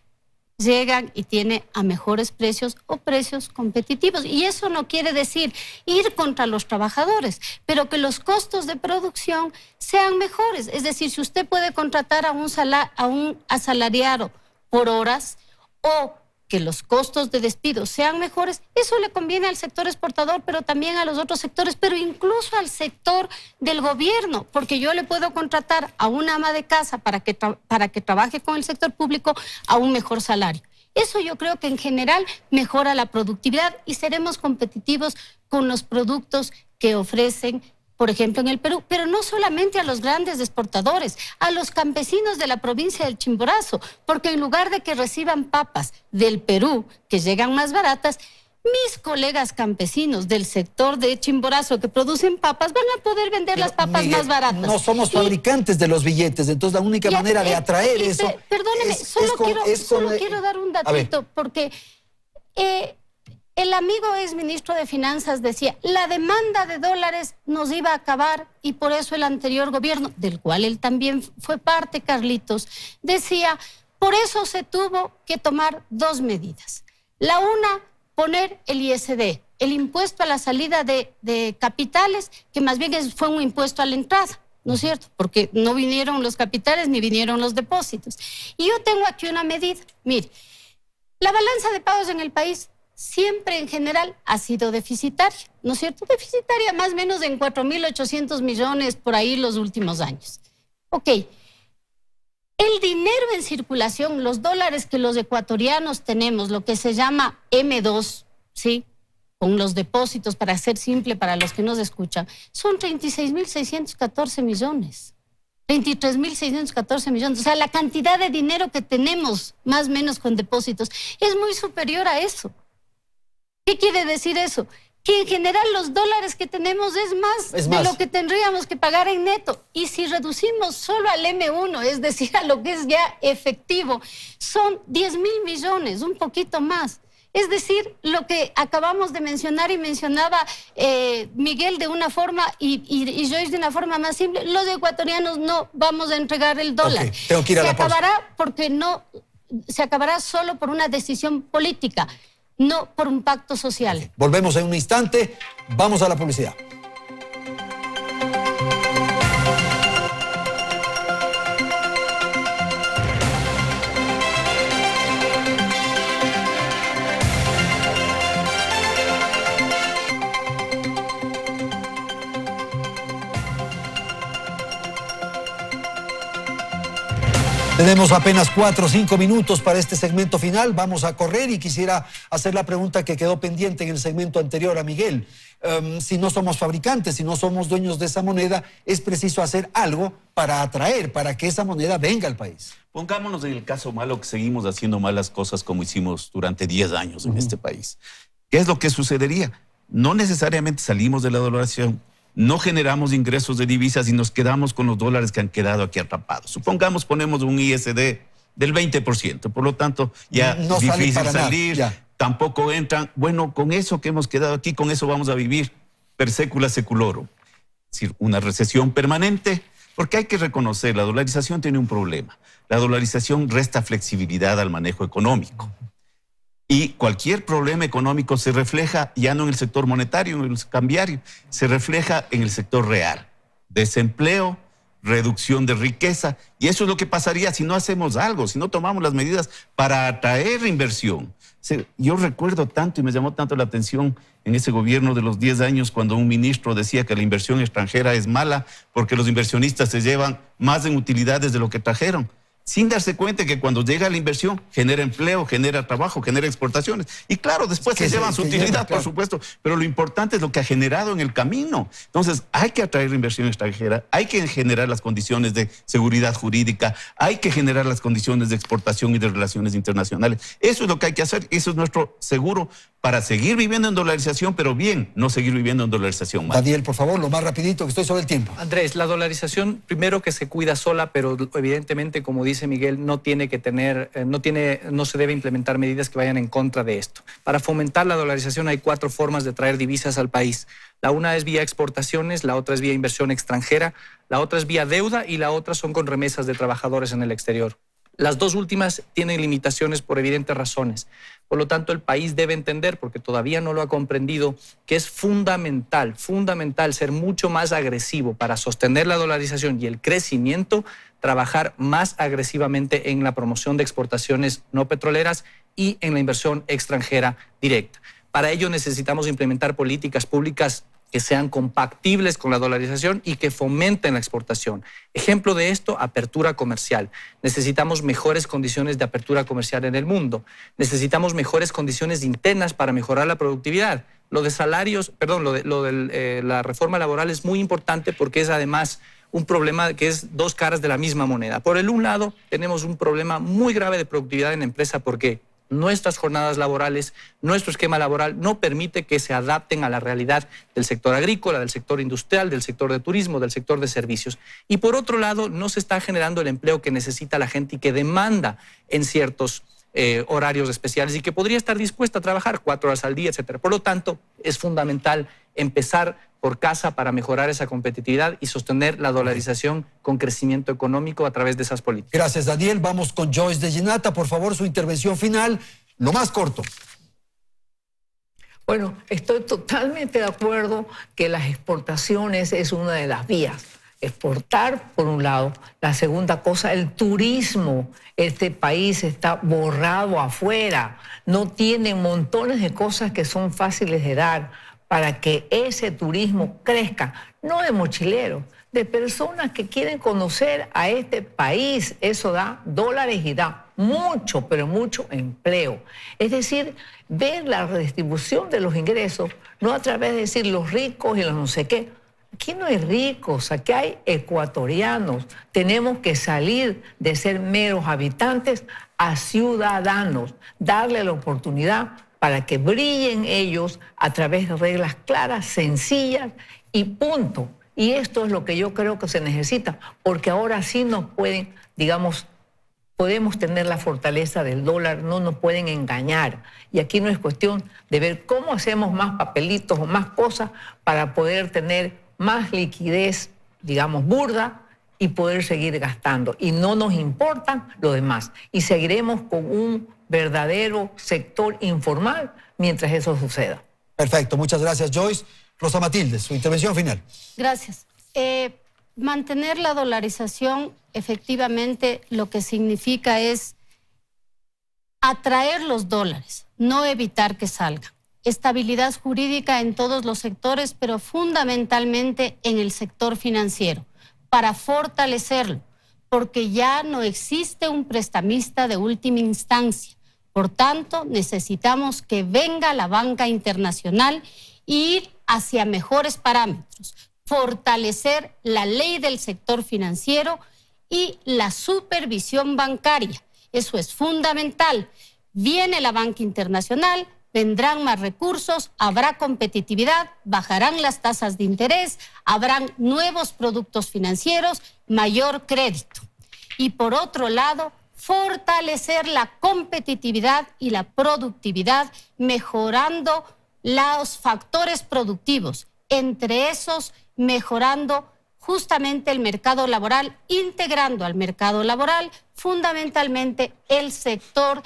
G: llegan y tiene a mejores precios o precios competitivos. Y eso no quiere decir ir contra los trabajadores, pero que los costos de producción sean mejores. Es decir, si usted puede contratar a un asalariado por horas o que los costos de despido sean mejores, eso le conviene al sector exportador, pero también a los otros sectores, pero incluso al sector del gobierno, porque yo le puedo contratar a una ama de casa para que trabaje con el sector público a un mejor salario. Eso yo creo que en general mejora la productividad y seremos competitivos con los productos que ofrecen, por ejemplo, en el Perú, pero no solamente a los grandes exportadores, a los campesinos de la provincia del Chimborazo, porque en lugar de que reciban papas del Perú, que llegan más baratas, mis colegas campesinos del sector de Chimborazo que producen papas van a poder vender las papas más baratas.
C: No somos fabricantes de los billetes, entonces la única manera de atraer eso...
G: Perdóneme, solo quiero dar un datito, porque... el amigo exministro de Finanzas decía, la demanda de dólares nos iba a acabar y por eso el anterior gobierno, del cual él también fue parte, Carlitos, decía, por eso se tuvo que tomar dos medidas. La una, poner el ISD, el impuesto a la salida de capitales, que más bien fue un impuesto a la entrada, ¿no es cierto? Porque no vinieron los capitales ni vinieron los depósitos. Y yo tengo aquí una medida. Mire, la balanza de pagos en el país siempre en general ha sido deficitaria, ¿no es cierto? Deficitaria más o menos en 4.800 millones por ahí los últimos años. Ok, el dinero en circulación, los dólares que los ecuatorianos tenemos, lo que se llama M2, ¿sí? Con los depósitos, para ser simple para los que nos escuchan, son 36.614 millones. 23.614 millones. O sea, la cantidad de dinero que tenemos, más o menos con depósitos, es muy superior a eso. ¿Qué quiere decir eso? Que en general los dólares que tenemos es más de lo que tendríamos que pagar en neto. Y si reducimos solo al M1, es decir, a lo que es ya efectivo, son 10.000 millones, un poquito más. Es decir, lo que acabamos de mencionar y mencionaba Miguel de una forma y Joyce de una forma más simple, los ecuatorianos no vamos a entregar el dólar.
C: Okay, tengo que ir a la pausa.
G: Se acabará porque no, se acabará solo por una decisión política, no por un pacto social.
C: Okay. Volvemos en un instante, vamos a la publicidad. Tenemos apenas 4 o 5 minutos para este segmento final. Vamos a correr y quisiera hacer la pregunta que quedó pendiente en el segmento anterior a Miguel. Si no somos fabricantes, si no somos dueños de esa moneda, es preciso hacer algo para atraer, para que esa moneda venga al país.
B: Pongámonos en el caso malo que seguimos haciendo malas cosas como hicimos durante 10 años en este país. ¿Qué es lo que sucedería? No necesariamente salimos de la dolarización, no generamos ingresos de divisas y nos quedamos con los dólares que han quedado aquí atrapados. Supongamos ponemos un ISD del 20%, por lo tanto ya
C: no
B: difícil
C: salir,
B: tampoco entran. Bueno, con eso que hemos quedado aquí, con eso vamos a vivir per secula seculorum. Es decir, una recesión permanente, porque hay que reconocer, la dolarización tiene un problema. La dolarización resta flexibilidad al manejo económico. Y cualquier problema económico se refleja ya no en el sector monetario, en el cambiario, se refleja en el sector real. Desempleo, reducción de riqueza, y eso es lo que pasaría si no hacemos algo, si no tomamos las medidas para atraer inversión. Yo recuerdo tanto y me llamó tanto la atención en ese gobierno de los 10 años cuando un ministro decía que la inversión extranjera es mala porque los inversionistas se llevan más en utilidades de lo que trajeron, sin darse cuenta que cuando llega la inversión genera empleo, genera trabajo, genera exportaciones. Y claro, después se llevan su utilidad, por supuesto, pero lo importante es lo que ha generado en el camino. Entonces, hay que atraer inversión extranjera, hay que generar las condiciones de seguridad jurídica, hay que generar las condiciones de exportación y de relaciones internacionales. Eso es lo que hay que hacer, eso es nuestro seguro para seguir viviendo en dolarización, pero bien, no seguir viviendo en dolarización mal.
C: Daniel, por favor, lo más rapidito, que estoy sobre el tiempo.
H: Andrés, la dolarización, primero que se cuida sola, pero evidentemente, como dice Miguel, no tiene que tener, no se debe implementar medidas que vayan en contra de esto. Para fomentar la dolarización hay 4 formas de traer divisas al país. La una es vía exportaciones, la otra es vía inversión extranjera, la otra es vía deuda y la otra son con remesas de trabajadores en el exterior. Las dos últimas tienen limitaciones por evidentes razones. Por lo tanto, el país debe entender, porque todavía no lo ha comprendido, que es fundamental ser mucho más agresivo para sostener la dolarización y el crecimiento, trabajar más agresivamente en la promoción de exportaciones no petroleras y en la inversión extranjera directa. Para ello necesitamos implementar políticas públicas que sean compatibles con la dolarización y que fomenten la exportación. Ejemplo de esto, apertura comercial. Necesitamos mejores condiciones de apertura comercial en el mundo. Necesitamos mejores condiciones internas para mejorar la productividad. Lo de salarios, perdón, la reforma laboral es muy importante porque es además un problema que es dos caras de la misma moneda. Por el un lado, tenemos un problema muy grave de productividad en la empresa porque nuestras jornadas laborales, nuestro esquema laboral no permite que se adapten a la realidad del sector agrícola, del sector industrial, del sector de turismo, del sector de servicios. Y por otro lado, no se está generando el empleo que necesita la gente y que demanda en ciertos horarios especiales y que podría estar dispuesta a trabajar 4 horas al día, etc. Por lo tanto, es fundamental empezar por casa para mejorar esa competitividad y sostener la dolarización con crecimiento económico a través de esas políticas.
C: Gracias, Daniel. Vamos con Joyce de Ginata. Por favor, su intervención final, lo más corto.
F: Bueno, estoy totalmente de acuerdo que las exportaciones es una de las vías. Exportar, por un lado. La segunda cosa, el turismo. Este país está borrado afuera. No tiene montones de cosas que son fáciles de dar para que ese turismo crezca. No de mochileros, de personas que quieren conocer a este país. Eso da dólares y da mucho, pero mucho empleo. Es decir, ver la redistribución de los ingresos, no a través de decir los ricos y los no sé qué. Aquí no hay ricos, aquí hay ecuatorianos. Tenemos que salir de ser meros habitantes a ciudadanos, darle la oportunidad para que brillen ellos a través de reglas claras, sencillas y punto. Y esto es lo que yo creo que se necesita, porque ahora sí nos pueden, digamos, podemos tener la fortaleza del dólar, no nos pueden engañar. Y aquí no es cuestión de ver cómo hacemos más papelitos o más cosas para poder tener más liquidez, digamos, burda, y poder seguir gastando. Y no nos importan lo demás. Y seguiremos con un verdadero sector informal mientras eso suceda.
C: Perfecto, muchas gracias, Joyce. Rosa Matilde, su intervención final.
G: Gracias. Mantener la dolarización efectivamente lo que significa es atraer los dólares, no evitar que salgan. Estabilidad jurídica en todos los sectores, pero fundamentalmente en el sector financiero, para fortalecerlo, porque ya no existe un prestamista de última instancia. Por tanto, necesitamos que venga la banca internacional e ir hacia mejores parámetros, fortalecer la ley del sector financiero y la supervisión bancaria. Eso es fundamental. Viene la banca internacional, vendrán más recursos, habrá competitividad, bajarán las tasas de interés, habrán nuevos productos financieros, mayor crédito. Y por otro lado, fortalecer la competitividad y la productividad, mejorando los factores productivos, entre esos mejorando justamente el mercado laboral, integrando al mercado laboral fundamentalmente el sector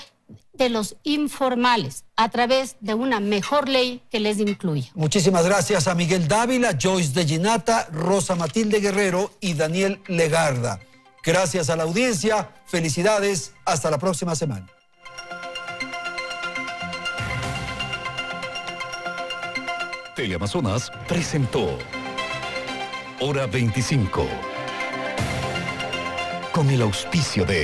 G: de los informales a través de una mejor ley que les incluya.
C: Muchísimas gracias a Miguel Dávila, Joyce de Ginata, Rosa Matilde Guerrero y Daniel Legarda. Gracias a la audiencia, felicidades, hasta la próxima semana.
A: Teleamazonas presentó Hora 25 con el auspicio de